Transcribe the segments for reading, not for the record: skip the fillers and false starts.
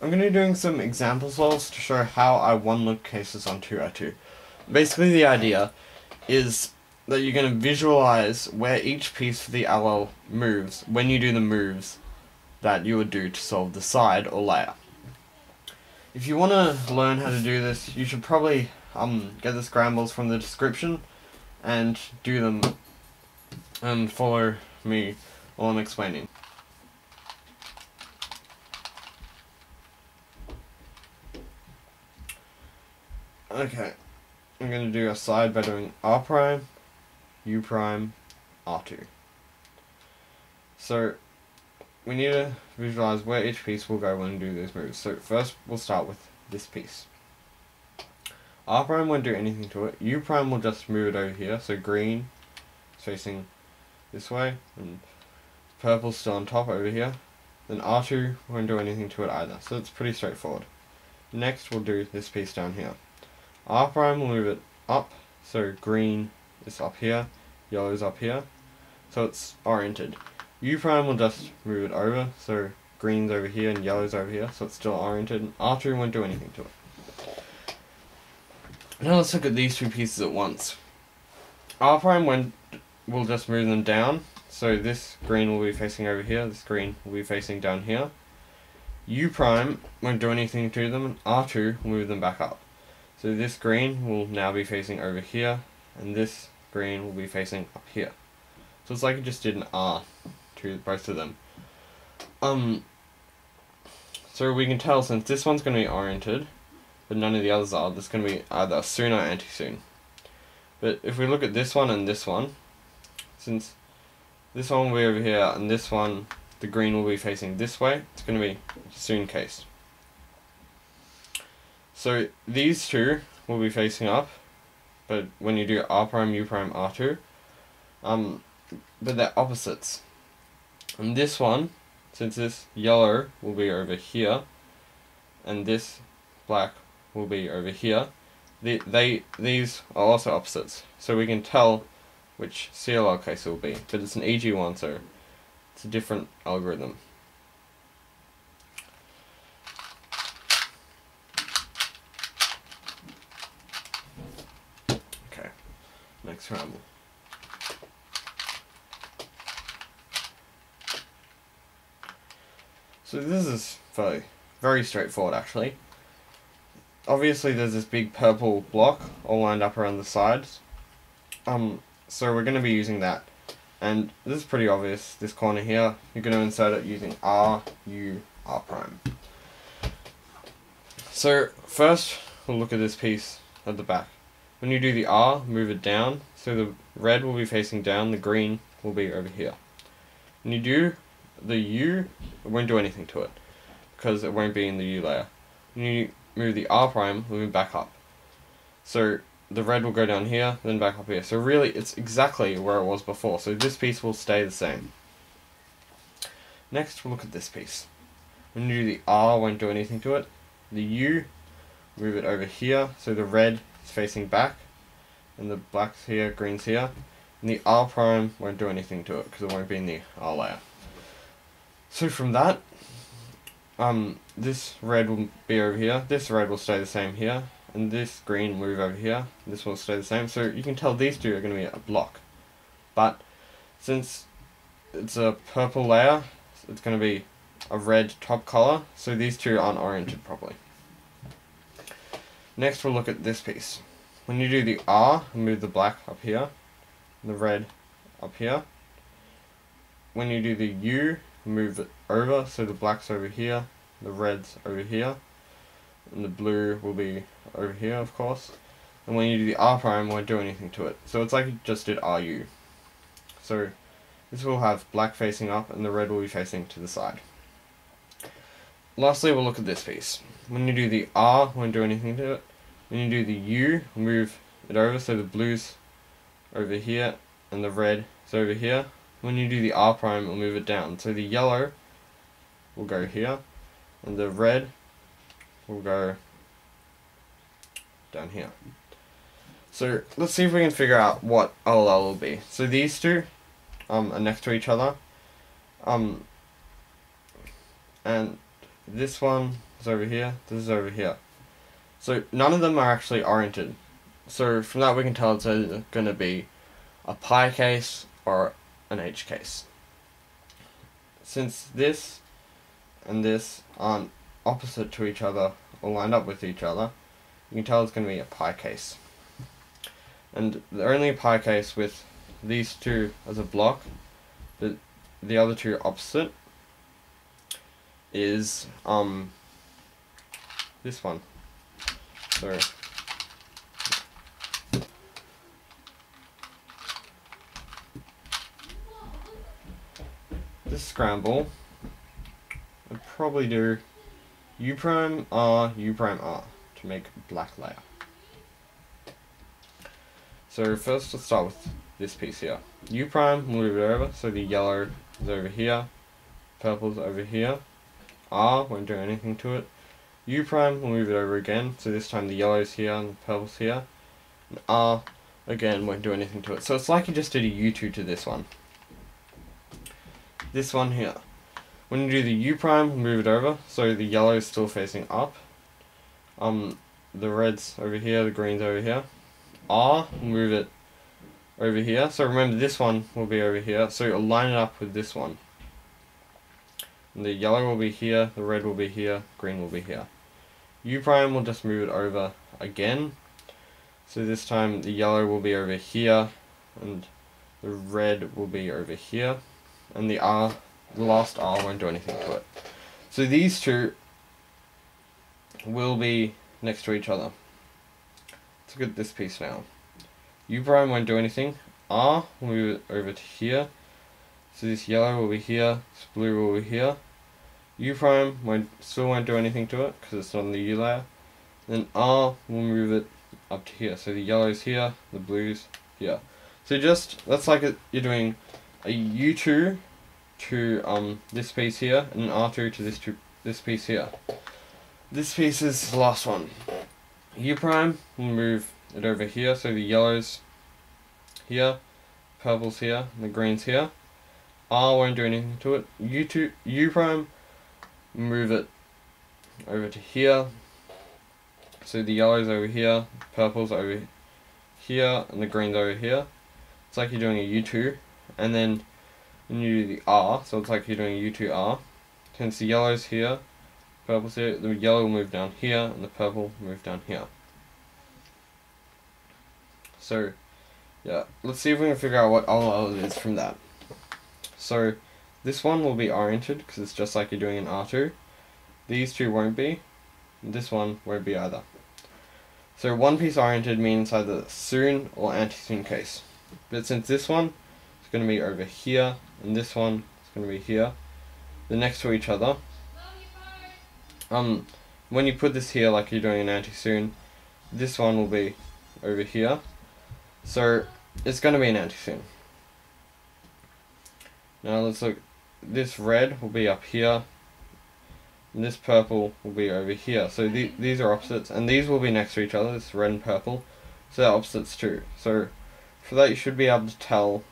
I'm going to be doing some example solves to show how I one-loop cases on 2i2. Basically the idea is that you're going to visualize where each piece for the LL moves when you do the moves that you would do to solve the side or layer. If you want to learn how to do this, you should probably get the scrambles from the description and do them and follow me while I'm explaining. Okay, I'm going to do a side by doing R prime, U prime, R2. So we need to visualize where each piece will go when we do these moves. So first we'll start with this piece. R prime won't do anything to it. U prime will just move it over here. So green is facing this way and purple's still on top over here. Then R2 won't do anything to it either. So it's pretty straightforward. Next we'll do this piece down here. R prime will move it up, so green is up here, yellow is up here, so it's oriented. U prime will just move it over, so green's over here and yellow's over here, so it's still oriented, and R2 won't do anything to it. Now let's look at these two pieces at once. R prime will just move them down, so this green will be facing over here, this green will be facing down here. U prime won't do anything to them, and R2 will move them back up. So this green will now be facing over here, and this green will be facing up here. So it's like it just did an R to both of them. So we can tell since this one's going to be oriented, but none of the others are, there's going to be either soon or anti-soon. But if we look at this one and this one, since this one will be over here and this one, the green will be facing this way, it's going to be soon case. So these two will be facing up, but when you do R prime, U prime, R2, but they're opposites. And this one, since this yellow will be over here, and this black will be over here, these are also opposites. So we can tell which CLL case it will be, but it's an EG one, so it's a different algorithm. Next scramble. So this is very straightforward actually. Obviously there's this big purple block all lined up around the sides. So we're going to be using that. And this is pretty obvious, this corner here, you're going to insert it using R, U, R prime. So first we'll look at this piece at the back. When you do the R, move it down, so the red will be facing down, the green will be over here. When you do the U, it won't do anything to it, because it won't be in the U layer. When you move the R prime, we'll move back up. So the red will go down here, then back up here. So really, it's exactly where it was before, so this piece will stay the same. Next, we'll look at this piece. When you do the R, won't do anything to it. The U, move it over here, so the red is facing back, and the black's here, green's here, and the R prime won't do anything to it because it won't be in the R layer. So from that, this red will be over here, this red will stay the same here, and this green will move over here, this will stay the same. So you can tell these two are going to be a block, but since it's a purple layer, it's going to be a red top color, so these two aren't oriented properly. Next we'll look at this piece. When you do the R, move the black up here, the red up here. When you do the U, move it over, so the black's over here, the red's over here, and the blue will be over here, of course. And when you do the R prime, won't do anything to it. So it's like you just did RU. So this will have black facing up, and the red will be facing to the side. Lastly, we'll look at this piece. When you do the R, won't do anything to it. When you do the U, move it over, so the blue's over here, and the red is over here. When you do the R prime, we'll move it down. So the yellow will go here, and the red will go down here. So let's see if we can figure out what LL will be. So these two are next to each other, and this one, is over here, this is over here. So none of them are actually oriented. So from that we can tell it's either going to be a pi case or an H case. Since this and this aren't opposite to each other or lined up with each other, you can tell it's going to be a pi case. And the only pi case with these two as a block, the other two opposite, is this one. So this scramble, I'd probably do U prime R, U prime R to make a black layer. So first let's start with this piece here. U prime, move it over, so the yellow is over here, purple's over here. R, won't do anything to it. U prime, we'll move it over again, so this time the yellow's here and the purple's here. And R, again, won't do anything to it. So it's like you just did a U2 to this one. This one here. When you do the U prime, move it over, so the yellow is still facing up. The red's over here, the green's over here. R, move it over here. So remember this one will be over here, so you'll line it up with this one. And the yellow will be here, the red will be here, green will be here. U prime will just move it over again. So this time the yellow will be over here, and the red will be over here. And the last R won't do anything to it. So these two will be next to each other. Let's look at this piece now. U prime won't do anything. R will move it over to here. So this yellow will be here, this blue will be here. U prime still won't do anything to it because it's not on the U layer. Then R will move it up to here. So the yellow's here, the blue's here. So that's like you're doing a U2 to this piece here, and an R2 to this piece here. This piece is the last one. U prime will move it over here, so the yellow's here, purple's here, and the green's here. R won't do anything to it. U prime, move it over to here. So the yellow's over here, purple's over here, and the green's over here. It's like you're doing a U2, and then when you do the R, so it's like you're doing a U2R. Since the yellow's here, purple's here, the yellow will move down here, and the purple will move down here. So, yeah, let's see if we can figure out what all it is from that. So, this one will be oriented, because it's just like you're doing an R2. These two won't be, and this one won't be either. So one piece oriented means either soon or anti-soon case. But since this one is going to be over here, and this one is going to be here, they're next to each other. When you put this here like you're doing an anti-soon, this one will be over here. So it's going to be an anti-soon. Now let's look. This red will be up here, and this purple will be over here. So these are opposites, and these will be next to each other, this red and purple. So they're opposites too. So for that you should be able to tell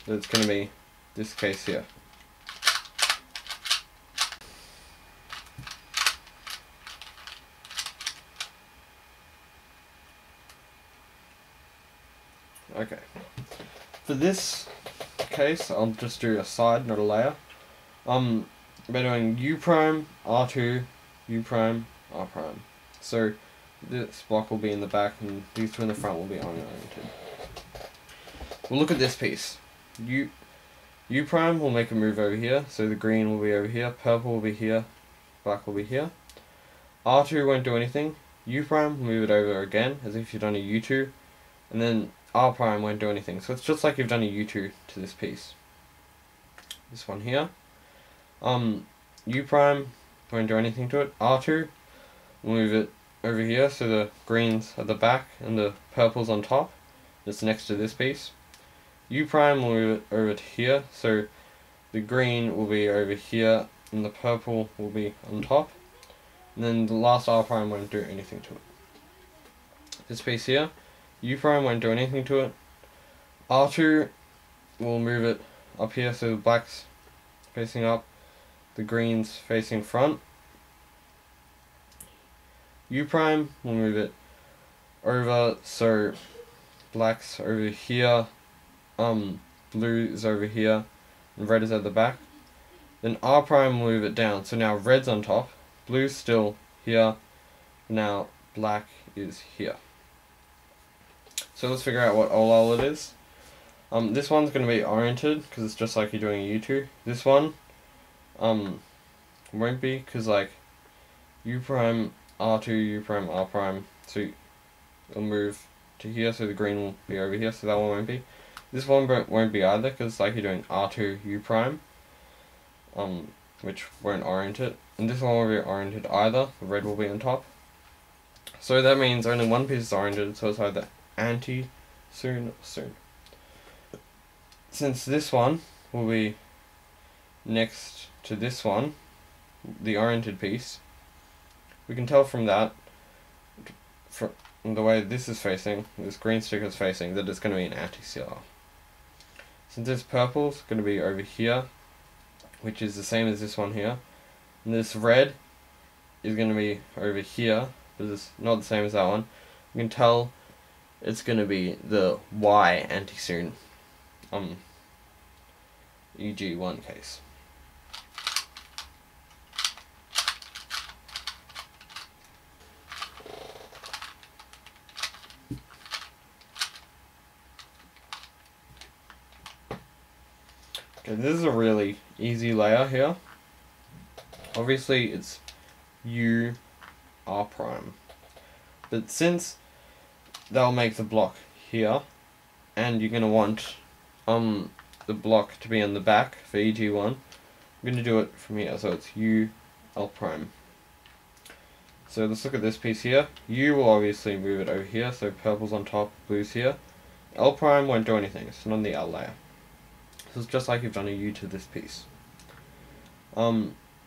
that it's going to be this case here. Okay. For this case, I'll just do a side, not a layer. By doing U prime, R2, U prime, R prime. So this block will be in the back, and these two in the front will be oriented. We'll look at this piece. U prime will make a move over here, so the green will be over here, purple will be here, black will be here. R2 won't do anything. U prime will move it over again, as if you've done a U2, and then R prime won't do anything. So it's just like you've done a U2 to this piece. This one here. U prime won't do anything to it. R2 will move it over here, so the green's at the back and the purple's on top. It's next to this piece. U prime will move it over to here, so the green will be over here and the purple will be on top. And then the last R prime won't do anything to it. This piece here, U prime won't do anything to it. R2 will move it up here, so the black's facing up, the green's facing front. U prime, we'll move it over, so black's over here, blue is over here, and red is at the back. Then R prime will move it down, so now red's on top, blue's still here, now black is here. So let's figure out what OLL it is. This one's going to be oriented, because it's just like you're doing a U2. This one, won't be, because like, U prime, R2, U prime, R prime, so it'll move to here, so the green will be over here, so that one won't be. This one won't be either, because like you're doing R2, U prime, which won't orient it. And this one won't be oriented either, the red will be on top. So that means only one piece is oriented, so it's either anti, soon, or soon. Since this one will be next to this one, the oriented piece, we can tell from that, from the way this is facing, this green sticker is facing, that it's going to be an anti-CR. Since this purple's going to be over here, which is the same as this one here, and this red is going to be over here, but it's not the same as that one, you can tell it's going to be the Y anti-soon, EG1 case. Okay, this is a really easy layer here. Obviously it's U R prime. But since they'll make the block here, and you're gonna want the block to be on the back for EG1, I'm gonna do it from here, so it's U L prime. So let's look at this piece here. U will obviously move it over here, so purple's on top, blue's here. L prime won't do anything, it's not on the L layer. So it's just like you've done a U to this piece.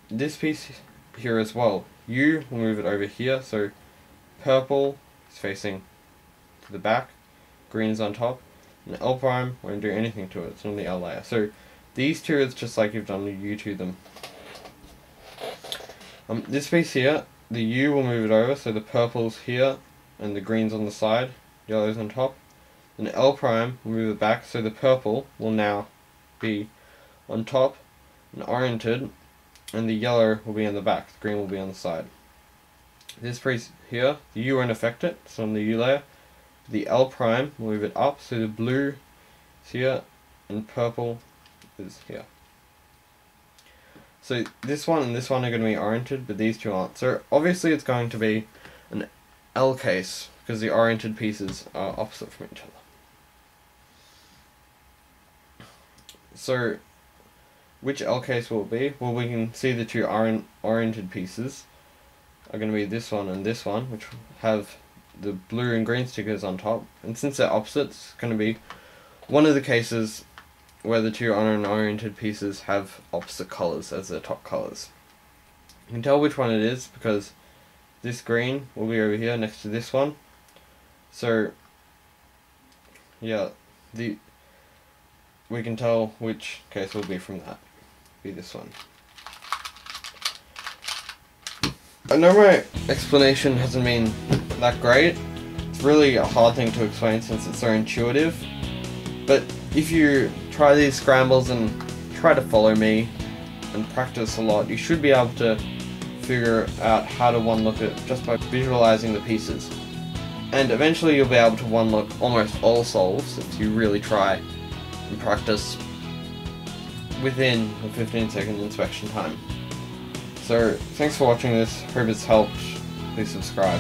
This piece here as well, U will move it over here, so purple is facing to the back, green is on top, and L prime won't do anything to it, it's on the L layer. So these two, it's just like you've done a U to them. This piece here, the U will move it over, so the purple's here, and the green's on the side, yellow's on top. And L prime will move it back, so the purple will now be on top and oriented, and the yellow will be on the back, the green will be on the side. This piece here, the U won't affect it, it's on the U layer. The L prime will move it up, so the blue is here and purple is here. So this one and this one are going to be oriented, but these two aren't. So obviously it's going to be an L case, because the oriented pieces are opposite from each other. So, which L case will it be? Well, we can see the two oriented pieces are going to be this one and this one, which have the blue and green stickers on top. And since they're opposites, it's going to be one of the cases where the two unoriented pieces have opposite colours as their top colours. You can tell which one it is because this green will be over here next to this one. So, yeah, we can tell which case will be from that. Be this one. I know my explanation hasn't been that great. It's really a hard thing to explain since it's so intuitive. But if you try these scrambles and try to follow me and practice a lot, you should be able to figure out how to one-look it just by visualizing the pieces. And eventually you'll be able to one-look almost all solves if you really try and practice within a 15-second inspection time. So, thanks for watching this. Hope it's helped. Please subscribe.